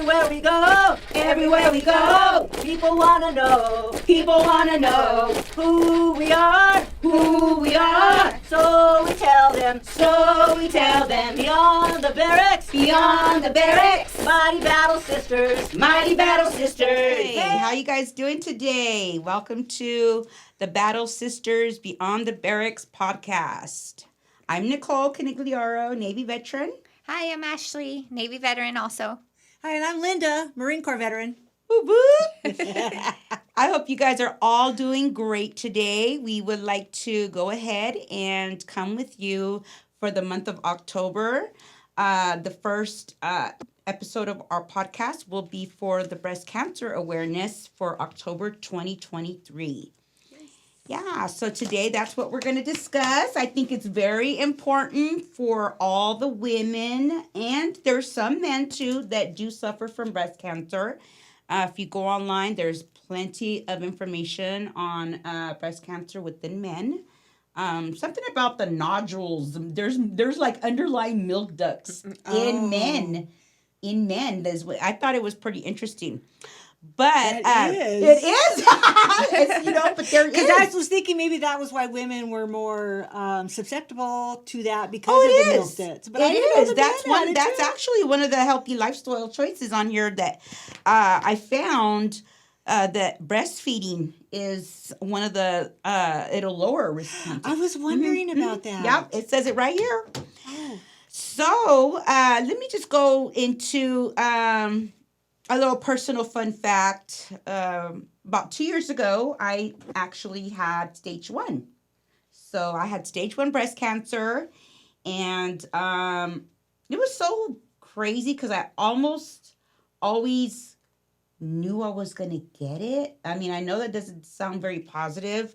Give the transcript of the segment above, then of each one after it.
everywhere we go, people wanna know who we are, so we tell them, beyond the barracks, mighty battle sisters. Hey, how you guys doing today? Welcome to the Battle Sisters Beyond the Barracks podcast. I'm Nichol Canigliaro, Navy veteran. Hi, I'm Ashley, Navy veteran also. Hi, and I'm Linda, Marine Corps veteran. Woo woo! I hope you guys are all doing great today. We would like to go ahead and come with you for the month of October. The first episode of our podcast will be for the breast cancer awareness for October 2023. Yeah, so today that's what we're going to discuss. I think it's very important for all the women, and there's some men too that do suffer from breast cancer. If you go online, there's plenty of information on breast cancer within men. Something about the nodules. There's like underlying milk ducts in men. I thought it was pretty interesting. But it is. But there is. Because I was thinking maybe that was why women were more susceptible to that because of the milk ducts. But it is. That's actually one of the healthy lifestyle choices on here that I found. That breastfeeding is one of the it'll lower risk cancer. I was wondering about that. Yep, it says it right here. Oh. So let me just go into a little personal fun fact. About 2 years ago, I actually had stage 1. So I had stage 1 breast cancer, and it was so crazy because I almost always knew I was going to get it. I mean, I know that doesn't sound very positive,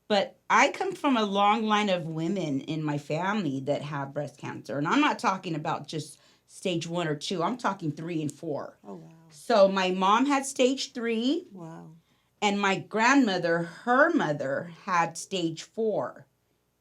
but I come from a long line of women in my family that have breast cancer. And I'm not talking about just stage 1 or 2. I'm talking 3 and 4. Oh, wow. So my mom had stage 3. Wow. And my grandmother, her mother, had stage 4.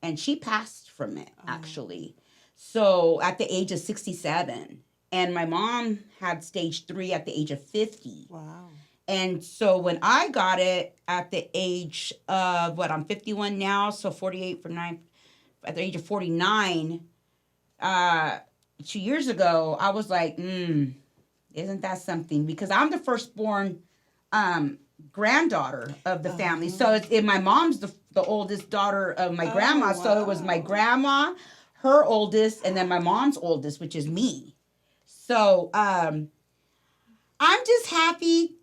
And she passed from it, actually. So at the age of 67. And my mom had stage 3 at the age of 50. Wow. And so when I got it at the age of, I'm 51 now, so 48 from 9, at the age of 49, 2 years ago, I was like, isn't that something? Because I'm the firstborn granddaughter of the family. So my mom's the oldest daughter of my grandma. Wow. So it was my grandma, her oldest, and then my mom's oldest, which is me. So I'm just happy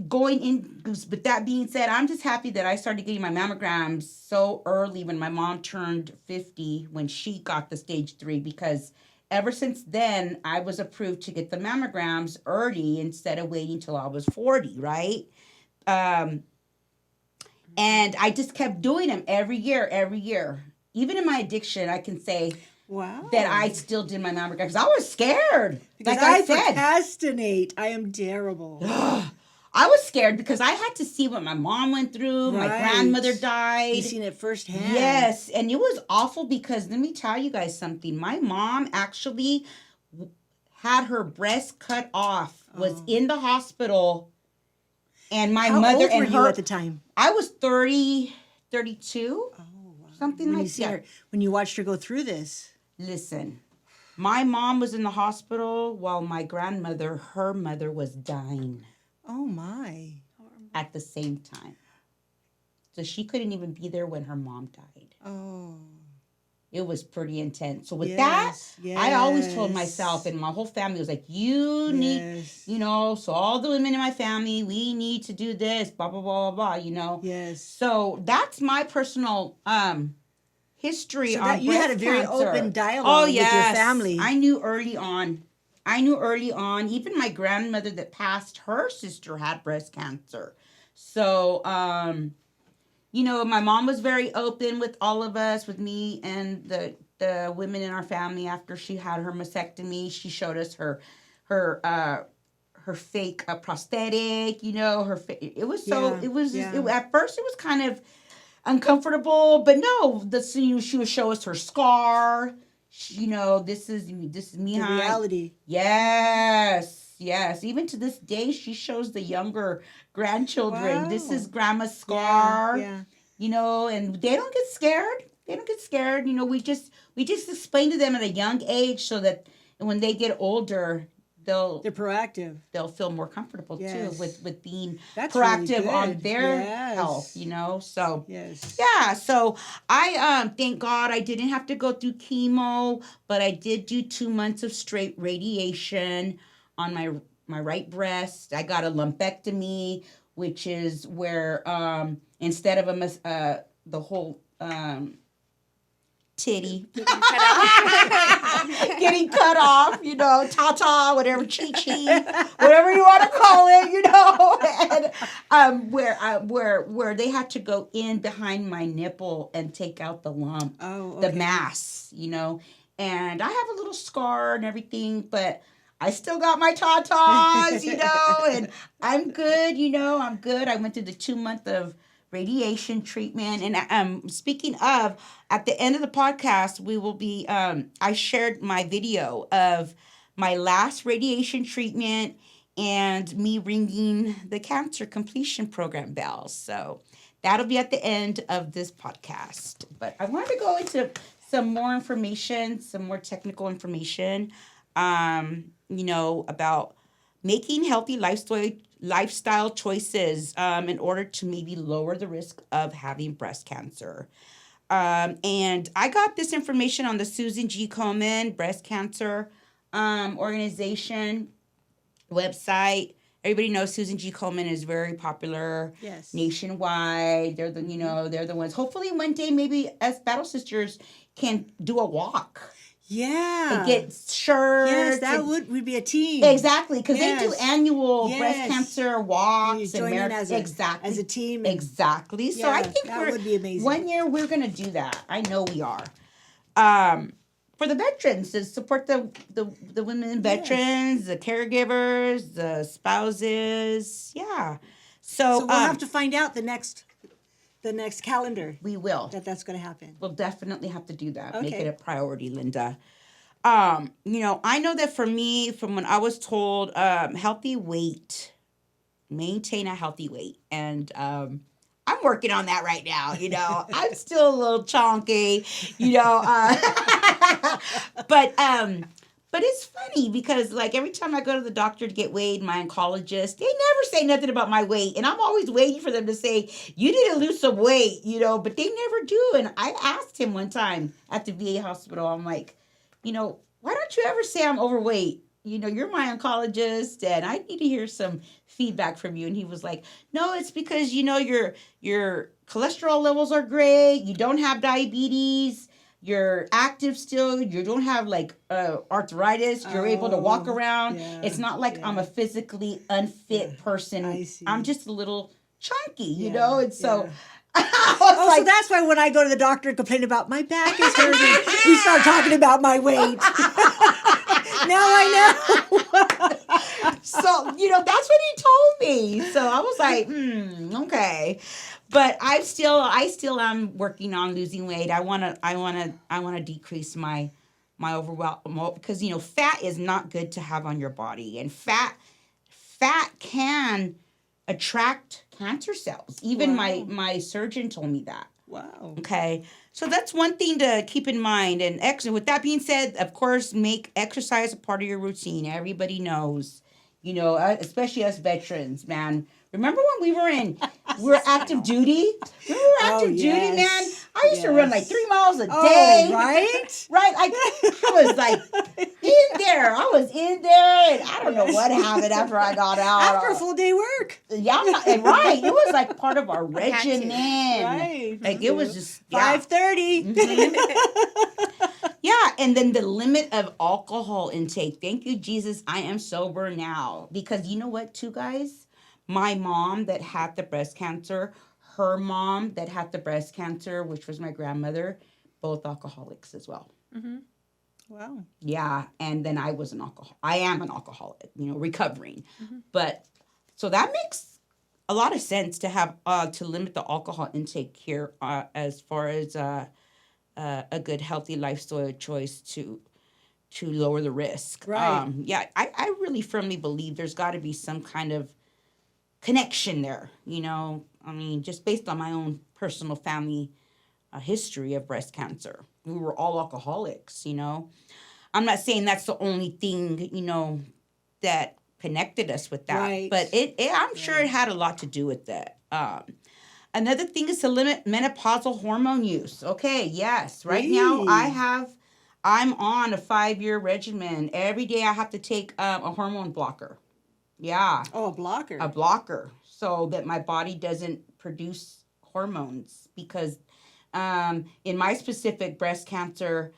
going in. With that being said, I'm just happy that I started getting my mammograms so early when my mom turned 50, when she got the stage 3, because ever since then, I was approved to get the mammograms early instead of waiting till I was 40, right? And I just kept doing them every year. Even in my addiction, I can say... Wow. That I still did my mammogram because I was scared. Because like I said. Procrastinate. I am terrible. I was scared because I had to see what my mom went through. Right. My grandmother died. You've seen it firsthand. Yes. And it was awful because let me tell you guys something. My mom actually had her breast cut off, was in the hospital. And my mother and her. How old were you at the time? I was 32. Oh, wow. Something like that. When you watched her go through this. Listen, my mom was in the hospital while my grandmother, her mother, was dying. Oh, my. At the same time. So she couldn't even be there when her mom died. Oh. It was pretty intense. So with that, I always told myself, and my whole family was like, you need, so all the women in my family, we need to do this, blah, blah, blah, blah, blah, Yes. So that's my personal history on breast cancer. You had a very open dialogue with your family. I knew early on. Even my grandmother that passed, her sister had breast cancer. So, my mom was very open with all of us, with me and the women in our family after she had her mastectomy. She showed us her fake prosthetic, it was so, it was, at first it was kind of uncomfortable, but no, she would show us her scar. This is me. The reality. Yes. yes. Even to this day, she shows the younger grandchildren. This Wow. is Grandma's scar. Yeah. You know, and they don't get scared. They don't get scared. You know, we just explain to them at a young age so that when they get older, they'll They're proactive. they'll feel more comfortable Yes. too with being That's really proactive on good. their Yes. health. You know, so. Yes. Yeah, so I thank God I didn't have to go through chemo, but I did do 2 months of straight radiation on my right breast. I got a lumpectomy, which is where instead of the whole titty getting cut off, you know, ta-ta, whatever, chi-chi, whatever you want to call it, you know, and where they had to go in behind my nipple and take out the lump, Oh, the okay. mass, you know, and I have a little scar and everything, but I still got my tatas, you know, and I'm good, you know, I'm good. I went through the 2 month of radiation treatment. And speaking of, at the end of the podcast, we will be, I shared my video of my last radiation treatment and me ringing the cancer completion program bell. So that'll be at the end of this podcast. But I wanted to go into some more information, some more technical information, you know, about making healthy lifestyle choices in order to maybe lower the risk of having breast cancer. And I got this information on the Susan G. Komen Breast Cancer Organization website. Everybody knows Susan G. Komen is very popular Yes. nationwide. They're they're the ones. Hopefully one day maybe us Battle Sisters can do a walk Yeah. and get shirts. Yes, that and- would be a team. Exactly, because they do Yes. annual Yes. breast cancer You walks join in as exactly a team. exactly. So I Yeah, think that would be amazing. one year we're gonna do that. I know we are. For the veterans to support the women veterans, the caregivers, the spouses. Yeah. So, So we'll have to find out the next calendar we will. that's going to happen. We'll definitely have to do that. Make Okay. it a priority, Linda. You know, I know that for me, from when I was told, healthy weight, maintain a healthy weight. And I'm working on that right now, you know. I'm still a little chunky, you know. But it's funny because, like, every time I go to the doctor to get weighed, my oncologist, they never say nothing about my weight. And I'm always waiting for them to say, you need to lose some weight, you know, but they never do. And I asked him one time at the VA hospital, I'm like, you know, why don't you ever say I'm overweight? You know, you're my oncologist and I need to hear some feedback from you. And he was like, no, it's because, you know, your cholesterol levels are great. You don't have diabetes. You're active still. You don't have like arthritis. You're able to walk around. yeah, It's not like I'm a physically unfit person. I see. I'm just a little chunky, you Yeah, know? And so yeah. I was Oh, like, so that's why when I go to the doctor and complain about my back is hurting, we start talking about my weight. Now I know. so, you know, that's what he told me. So I was like, okay. But I still am working on losing weight. I wanna decrease my overwhelm because, you know, fat is not good to have on your body, and fat can attract cancer cells. Even Wow. my surgeon told me that. Wow. Okay, so that's one thing to keep in mind. And with that being said, of course, make exercise a part of your routine. Everybody knows, you know, especially us veterans, man. Remember when we were active duty? When we were active duty, yes. man, I used to run like 3 miles a Oh, day. right? Right? Like, I was like in there. I was in there, and I don't know what happened after I got out. After a full day work. Yeah, and right. It was like part of our Had to. regimen. Right. Like it was just yeah. 5:30. Yeah, and then the limit of alcohol intake. Thank you, Jesus. I am sober now. Because you know what, too, guys? My mom that had the breast cancer, her mom that had the breast cancer, which was my grandmother, both alcoholics as well. Wow. Yeah, and then I am an alcoholic, you know, recovering. But so that makes a lot of sense to have to limit the alcohol intake here as far as a good healthy lifestyle choice to lower the risk. Right. Yeah, I really firmly believe there's got to be some kind of connection there. I mean, just based on my own personal family history of breast cancer. We were all alcoholics. I'm not saying that's the only thing, that connected us with that. Right. But I'm sure it had a lot to do with that. Another thing is to limit menopausal hormone use. Okay, yes. Right now I'm on a 5-year regimen. Every day I have to take a hormone blocker. Yeah. Oh, a blocker. A blocker, so that my body doesn't produce hormones, because in my specific breast cancer,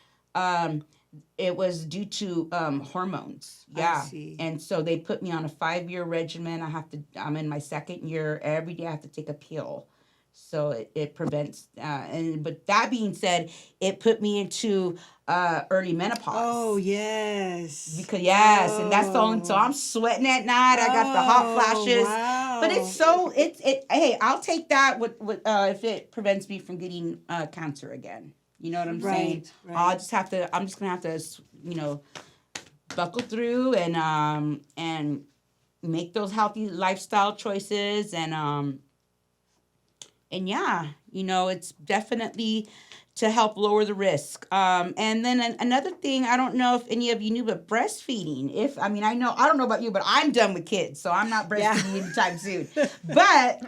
it was due to hormones. Yeah. I see. And so they put me on a 5-year regimen. I'm in my 2nd year. Every day I have to take a pill. So it prevents, but that being said, it put me into early menopause. Oh, yes. Because and that's the only, so I'm sweating at night. I got the hot flashes. Wow. But hey, I'll take that with if it prevents me from getting cancer again. You know what I'm saying? Right. I'm just gonna have to, buckle through and make those healthy lifestyle choices and yeah, it's definitely to help lower the risk. And then another thing, I don't know if any of you knew, but breastfeeding. I don't know about you, but I'm done with kids, so I'm not breastfeeding anytime soon. But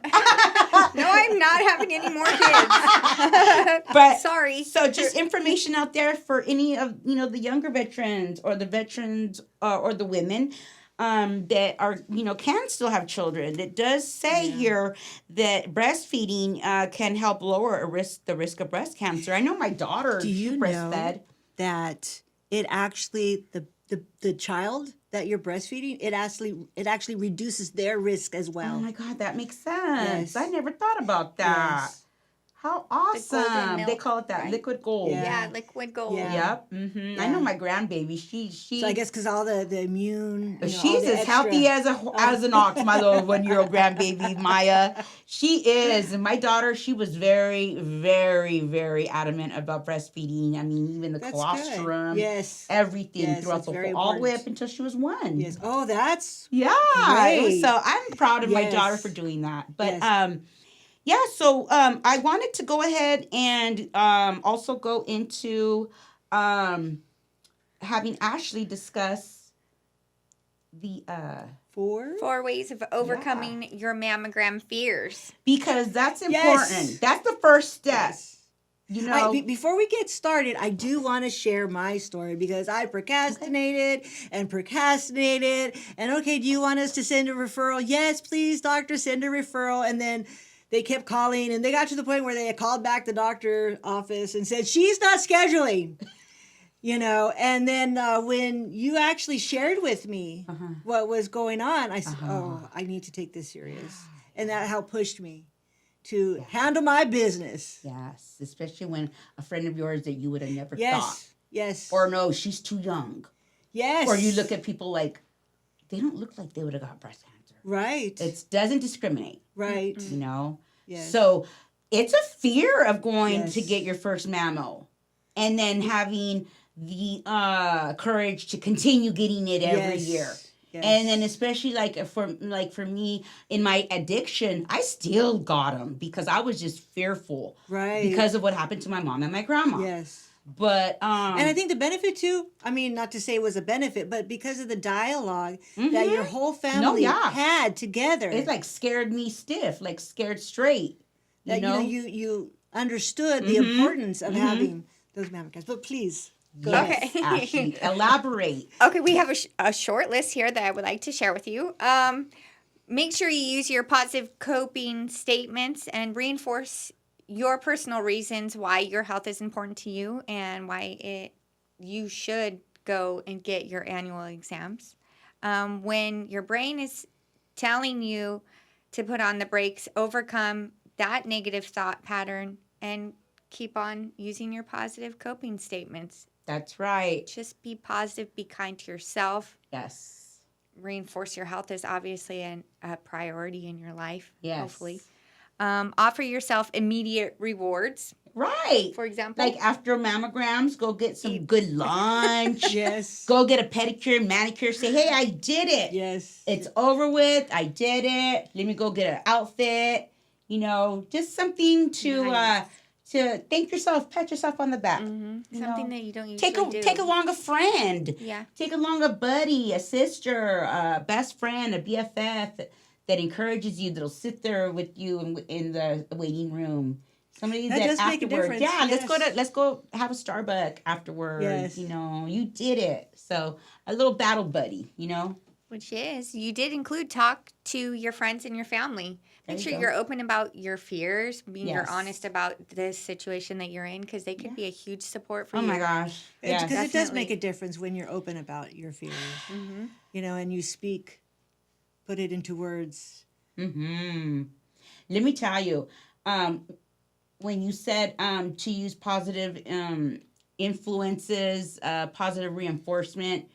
No, I'm not having any more kids. But Sorry. So just information out there for any of the younger veterans or the veterans or the women that are can still have children. It does say here that breastfeeding can help lower the risk of breast cancer. I know my daughter. Do you breastfed. know that it actually the child that you're breastfeeding, it actually reduces their risk as well. Oh my God, that makes sense. Yes. I never thought about that. Yes. How golden awesome! milk, They call it that, right? liquid gold. Yeah, liquid gold. Yeah. Yep. Mm-hmm. Yeah. I know my grandbaby. She. So I guess because all the immune, all She's the as extra- healthy as an ox, my little 1-year-old grandbaby Maya. She is, and my daughter. She was very, very, very adamant about breastfeeding. I mean, even the That's colostrum, good. Yes. everything Yes, throughout that's the very whole, all the way important. up until she was 1. Yes. Oh, that's Yeah. Great. So I'm proud of my Yes. daughter for doing that. But Yes. yeah. So I wanted to go ahead and also go into having Ashley discuss the 4. 4 ways of overcoming your mammogram fears. because that's important. Yes. That's the first step. Yes. Before we get started, I do want to share my story because I procrastinated and procrastinated. And okay, do you want us to send a referral? Yes, please, doctor, send a referral. And then they kept calling, and they got to the point where they had called back the doctor office and said, she's not scheduling. And then when you actually shared with me what was going on, I said, oh, I need to take this serious. And that helped pushed me to handle my business. Yes, especially when a friend of yours that you would have never thought. Yes, yes. Or no, she's too young. Yes. Or you look at people like, they don't look like they would have got breast cancer. Right. It doesn't discriminate, Right. Yes. So it's a fear of going Yes. to get your first mammo and then having the courage to continue getting it every Yes. year. Yes. And then especially for me in my addiction, I still got them because I was just fearful Right. because of what happened to my mom and my grandma. Yes. But And I think the benefit too, I mean, not to say it was a benefit, but because of the dialogue that your whole family had together. it like scared me stiff, like scared straight. That you understood the importance of having those mammograms. But please go ahead. Yes, Ashley, elaborate. Okay, we have a short list here that I would like to share with you. Make sure you use your positive coping statements and reinforce your personal reasons why your health is important to you and why you should go and get your annual exams. When your brain is telling you to put on the brakes, overcome that negative thought pattern and keep on using your positive coping statements. That's right. Just be positive, be kind to yourself. Yes. Reinforce your health is obviously a priority in your life, Yes. hopefully. Offer yourself immediate rewards. Right. for example. Like after mammograms, go get some good lunch. Yes. Go get a pedicure, manicure. Say, hey, I did it. Yes. It's over with. I did it. Let me go get an outfit. You know, just something to thank yourself, pat yourself on the back. Something know, that you don't usually do. Take along a friend. Yeah. Take along a buddy, a sister, a best friend, a BFF that encourages you, that'll sit there with you in the waiting room. Somebody that does make a afterward, difference. yeah, Yes. let's go have a Starbucks afterward. Yes. You know, you did it. So a little battle buddy, you know. Which is, you did include talk to your friends and your family. Make sure you're open about your fears, you're honest about this situation that you're in, because they could be a huge support for you. Oh my gosh. Because Yes. it does make a difference when you're open about your fears. You know, and you speak, put it into words. Let me tell you, when you said to use positive influences, positive reinforcement,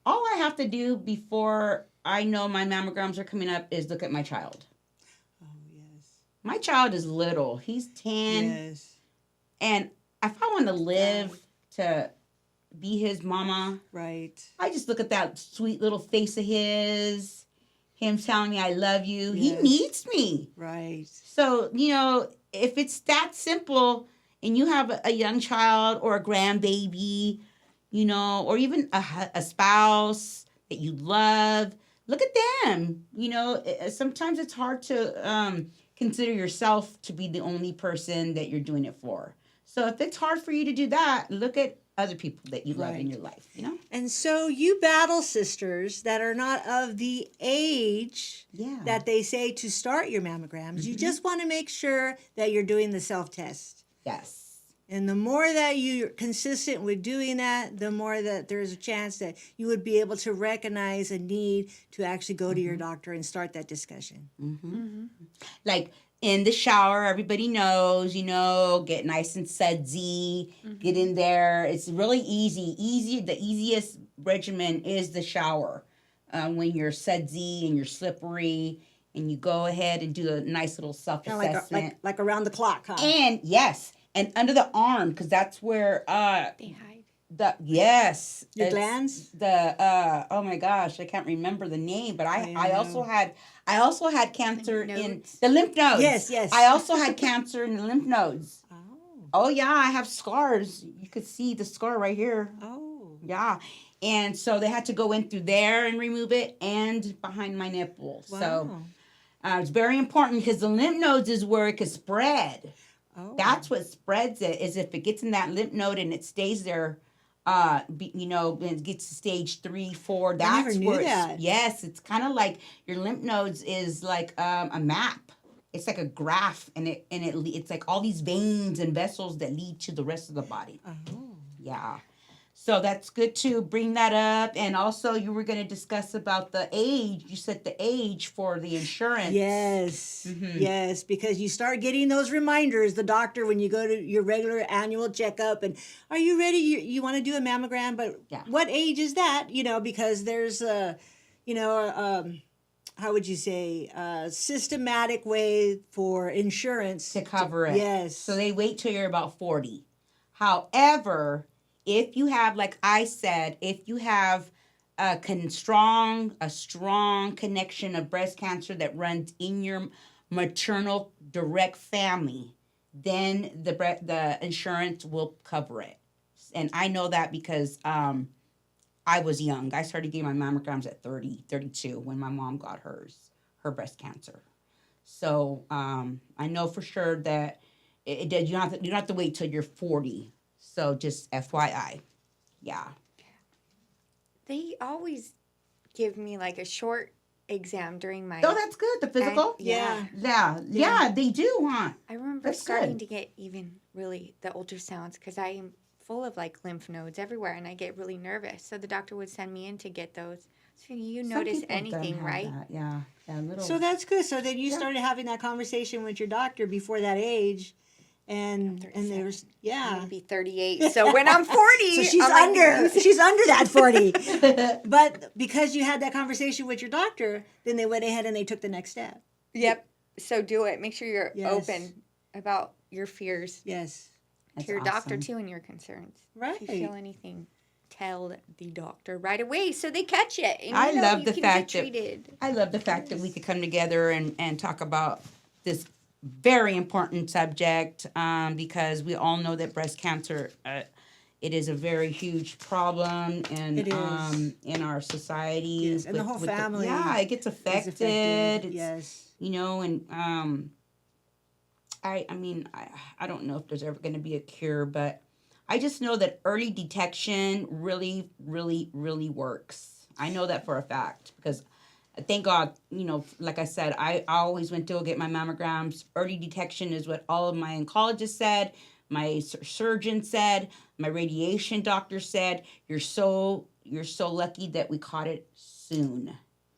all I have to do before I know my mammograms are coming up is look at my child. Oh, yes. My child is little. He's 10. Yes. And if I want to live to be his mama, right, I just look at that sweet little face of his, him telling me I love you. Yes. He needs me. Right. So, you know, if it's that simple and you have a young child or a grandbaby, you know, or even a spouse that you love, look at them. You know, sometimes it's hard to consider yourself to be the only person that you're doing it for. So if it's hard for you to do that, look at other people that you love in your life, you know? And so you battle sisters that are not of the age that they say to start your mammograms. You just want to make sure that you're doing the self-test. Yes. And the more that you're consistent with doing that, the more that there's a chance that you would be able to recognize a need to actually go to your doctor and start that discussion. Like in the shower, everybody knows, you know, get nice and sudsy, get in there. It's really easy. The easiest regimen is the shower. When you're sudsy and you're slippery, and you go ahead and do a nice little self-assessment. Like around the clock, huh? And yes, and under the arm, because that's where they hide. Your glands? Oh my gosh, I can't remember the name, but I also had cancer in the lymph nodes. Yes. I also had cancer in the lymph nodes. Oh yeah, I have scars. You could see the scar right here. Oh. Yeah. And so they had to go in through there and remove it and behind my nipple. Wow. So it's very important because the lymph nodes is where it could spread. Oh. That's what spreads it, is if it gets in that lymph node and it stays there, you know, and it gets to stage 3, 4. That's I never knew where that. Yes, it's kind of like your lymph nodes is like a map. It's like a graph, and it's like all these veins and vessels that lead to the rest of the body. Oh. Yeah. So that's good to bring that up. And also you were going to discuss about the age. You set the age for the insurance. Yes. Yes, because you start getting those reminders, the doctor, when you go to your regular annual checkup, and are you ready? You want to do a mammogram, but what age is that? You know, because there's a, you know, how would you say, a systematic way for insurance to cover it. Yes. So they wait till you're about 40. However, if you have, like I said, if you have a strong connection of breast cancer that runs in your maternal direct family, then the insurance will cover it. And I know that because I was young. I started getting my mammograms at 32 when my mom got her breast cancer. So I know for sure that you don't have to wait till you're 40. So just FYI. Yeah. They always give me like a short exam during my... Oh, that's good. The physical? Yeah, they do, huh? I remember That's starting good. to get even really the ultrasounds because I am full of like lymph nodes everywhere and I get really nervous. So the doctor would send me in to get those. So you Some notice people don't anything, have right? that. Yeah. Little. So that's good. So then you started having that conversation with your doctor before that age. And there's I'm gonna be 38. So when I'm 40, so she's under that 40. But because you had that conversation with your doctor, then they went ahead and they took the next step. Yep. So do it. Make sure you're Yes. open about your fears. Yes. That's to your doctor awesome. too and your concerns. Right. If you feel anything, tell the doctor right away so they catch it. And I love you the can fact get that treated. I love the fact that we could come together and talk about this very important subject because we all know that breast cancer it is a very huge problem and It is. in our society. Yes, and the whole family it gets is affected. It's, yes. you know, and I mean I don't know if there's ever going to be a cure, but I just know that early detection really, really, really works. I know that for a fact because thank God, you know, like I said, I always went to go get my mammograms. Early detection is what all of my oncologists said, my surgeon said, my radiation doctor said. You're so lucky that we caught it soon.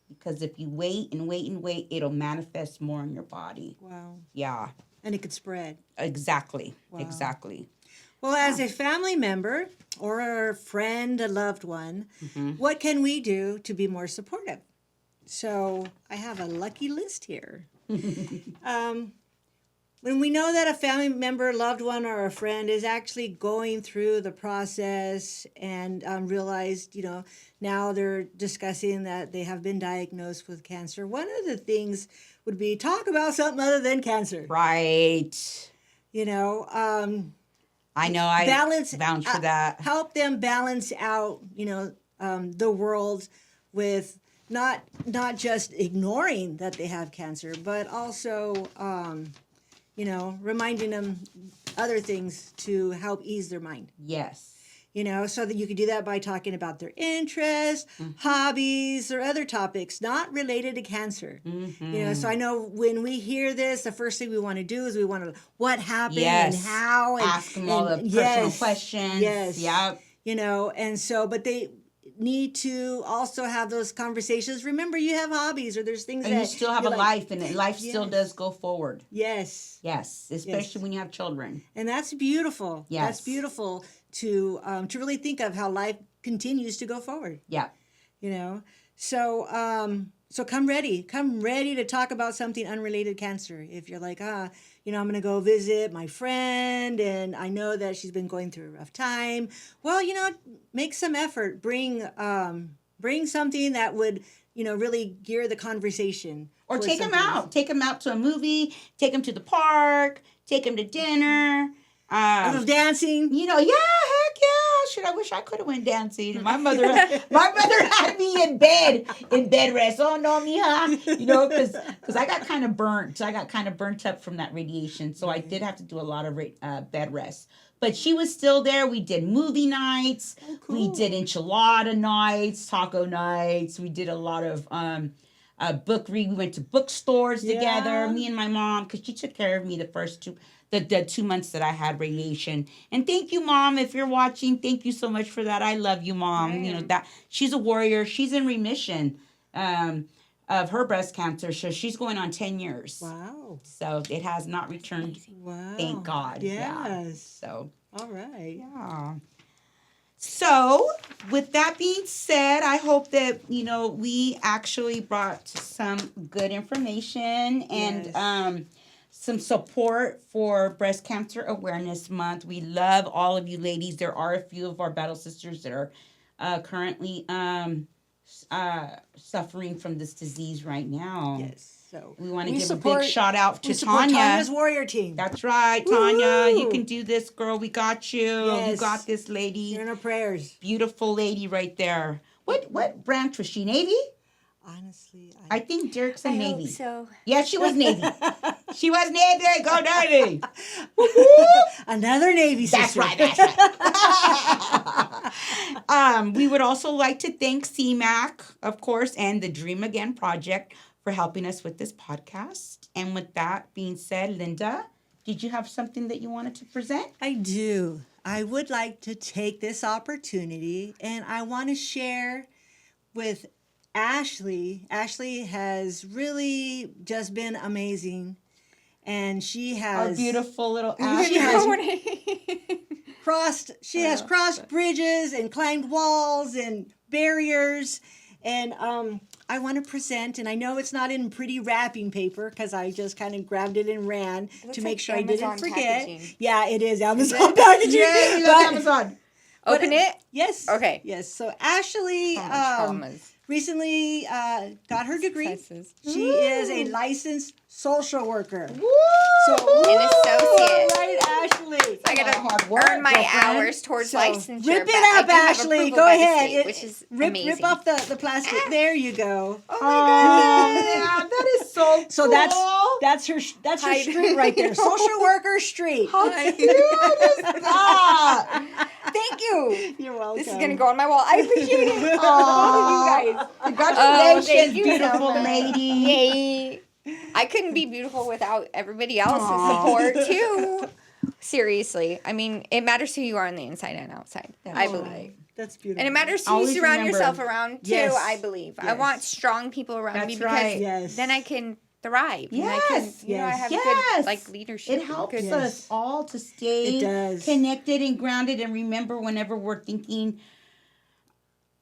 Because if you wait and wait and wait, it'll manifest more in your body. Wow. Yeah. And it could spread. Exactly. Wow. Exactly. Well, as a family member or a friend, a loved one, what can we do to be more supportive? So I have a lucky list here. When we know that a family member, loved one, or a friend is actually going through the process and realized, you know, now they're discussing that they have been diagnosed with cancer, one of the things would be talk about something other than cancer. Right. You know, I know. I balance, vouch for that. help them balance out, you know, the world with not just ignoring that they have cancer, but also, you know, reminding them other things to help ease their mind. Yes. You know, so that you could do that by talking about their interests, hobbies, or other topics not related to cancer. You know, so I know when we hear this, the first thing we want to do is we want to what happened and how, and ask them all the personal questions. Yes. Yep. You know, and so, but they need to also have those conversations. Remember, you have hobbies, or there's things And that you still have a like, life, and life still Yes. does go forward. Yes. Yes, especially when you have children. And that's beautiful. Yes. That's beautiful to really think of how life continues to go forward. Yeah. You know, so so come ready to talk about something unrelated cancer. If you're like, you know, I'm gonna go visit my friend, and I know that she's been going through a rough time. Well, you know, make some effort. Bring something that would, you know, really gear the conversation. Or towards take them something out. else. Take them out to a movie. Take them to the park. Take them to dinner. A little dancing. You know, yeah, heck yeah. I wish I could have went dancing. My mother had me in bed rest. Oh no, mija. You know, because I got kind of burnt. I got kind of burnt up from that radiation, so I did have to do a lot of bed rest. But she was still there. We did movie nights. Oh, cool. We did enchilada nights, taco nights. We did a lot of book read. We went to bookstores together. Me and my mom, because she took care of me the first the 2 months that I had radiation. And thank you, Mom, if you're watching. Thank you so much for that. I love you, Mom. Right. You know that she's a warrior. She's in remission of her breast cancer, so she's going on 10 years. Wow. So it has not returned. Wow. Thank God. Yes. Yeah. So All right. yeah. So, with that being said, I hope that, you know, we actually brought some good information and Yes. some support for Breast Cancer Awareness Month. We love all of you ladies. There are a few of our battle sisters that are currently suffering from this disease right now. Yes. So We want to give a support- big shout out to we support Tanya. Tanya's warrior team. That's right, Tanya. You Woo! can do this, girl. We got you. You Yes. got this, lady. You're in our prayers. Beautiful lady right there. What branch was she? Navy? Honestly, I think Dirk's a I Navy. hope so. Yeah, she was Navy. She was Navy. Go Navy. another Navy That's sister. right. That's right. We would also like to thank CMAC, of course, and the Dream Again Project for helping us with this podcast. And with that being said, Linda, did you have something that you wanted to present? I do. I would like to take this opportunity and I want to share with Ashley. Ashley has really just been amazing. And she Our has beautiful little She Ashley. has crossed bridges and climbed walls and barriers. And I want to present, and I know it's not in pretty wrapping paper because I just kind of grabbed it and ran to make sure I didn't forget. Packaging. Yeah, it is Amazon packaging. Yeah, you love Amazon. Open it. Yes. Okay. Yes. So Ashley Traumas. recently got her degree. Successes. She is a licensed social worker. Woo! So An associate. right, Ashley. I gotta hard work, earn my girlfriend. hours towards So, licensure. rip it but I up, do have Ashley. approval Go by the ahead. state, which is amazing. Rip off the plastic. There you go. Oh, man, that is so cool. So that's her street right there. Social worker street. How cute is that? Thank you. You're welcome. This is gonna go on my wall. I appreciate it. Aw. You guys. Congratulations, thank you so beautiful much. lady. Yay. I couldn't be beautiful without everybody else's support too. Seriously. I mean, it matters who you are on the inside and outside. I believe. That's beautiful. And it matters who you Always surround remember. yourself around too, Yes. I believe. I Yes. want strong people around That's me because right. Yes. then I can thrive. And I can, Yes. you know, I have Yes. good like leadership. It helps good, Yes. us all to stay It does. connected and grounded and remember whenever we're thinking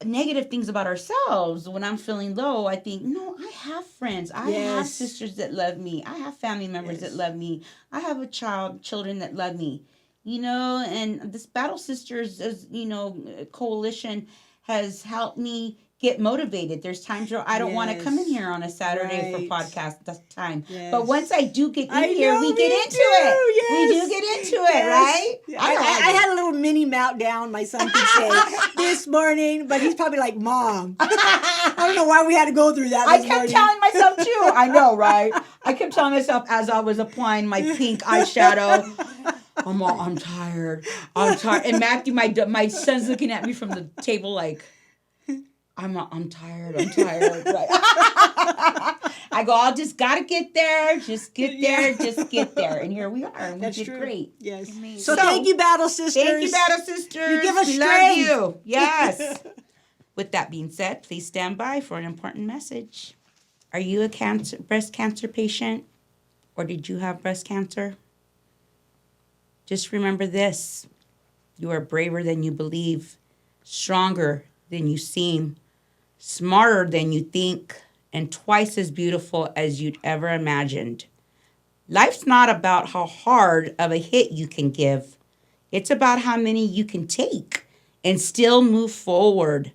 negative things about ourselves. When I'm feeling low, I think, no, I have friends. I have Yes. sisters that love me. I have family members that love me. I have children that love me. You know, and this Battle Sisters, as you know, coalition has helped me get motivated. There's times where I don't want to come in here on a Saturday Right. for podcast time. Yes. But once I do get in I here, know, we get me into too, it. yes. We do get into it, right? Yeah. I had a little mini meltdown, my son could say, this morning, but he's probably like, Mom. I don't know why we had to go through that I this kept morning. telling myself too. I know, right? I kept telling myself as I was applying my pink eyeshadow. I'm tired. I'm tired. And Matthew, my son's looking at me from the table like, I'm tired. I'm tired. Right? I go, I just gotta get there. Just get there. Just get there. And here we are. And we That's did true. great. Yes. Amazing. So thank you, Battle Sisters. Thank you, Battle Sisters. You give us we love strength. you. Yes. With that being said, please stand by for an important message. Are you a breast cancer patient? Or did you have breast cancer? Just remember this. You are braver than you believe, stronger than you seem, smarter than you think, and twice as beautiful as you'd ever imagined. Life's not about how hard of a hit you can give. It's about how many you can take and still move forward.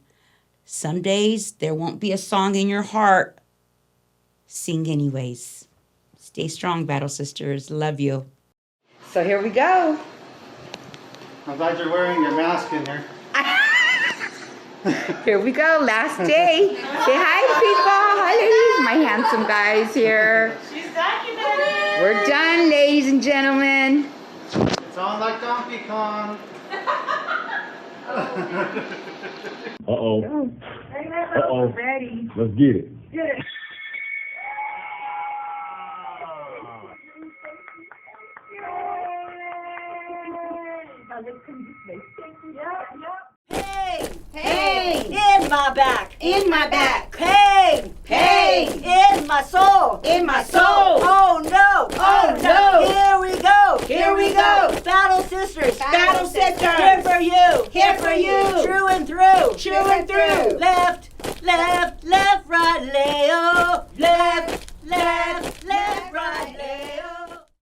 Some days there won't be a song in your heart. Sing anyways. Stay strong, Battle Sisters. Love you. So here we go. I'm glad you're wearing your mask in here. Here we go, last day. Say hi, people. Hello, my handsome guys here. She's documented. We're done, ladies and gentlemen. It's on like Donkey Kong. Uh-oh. Uh-oh. Ready. Let's get it. Get it. Hey, Hey. in my back, In my back. pain, Pain. in my soul, In my soul. Oh no, Oh, no. Here we go, Here we go. Battle Sisters, Battle Sisters. here for you, Here for you. true and through, True and through. left, left, left, right, Leo, left, left,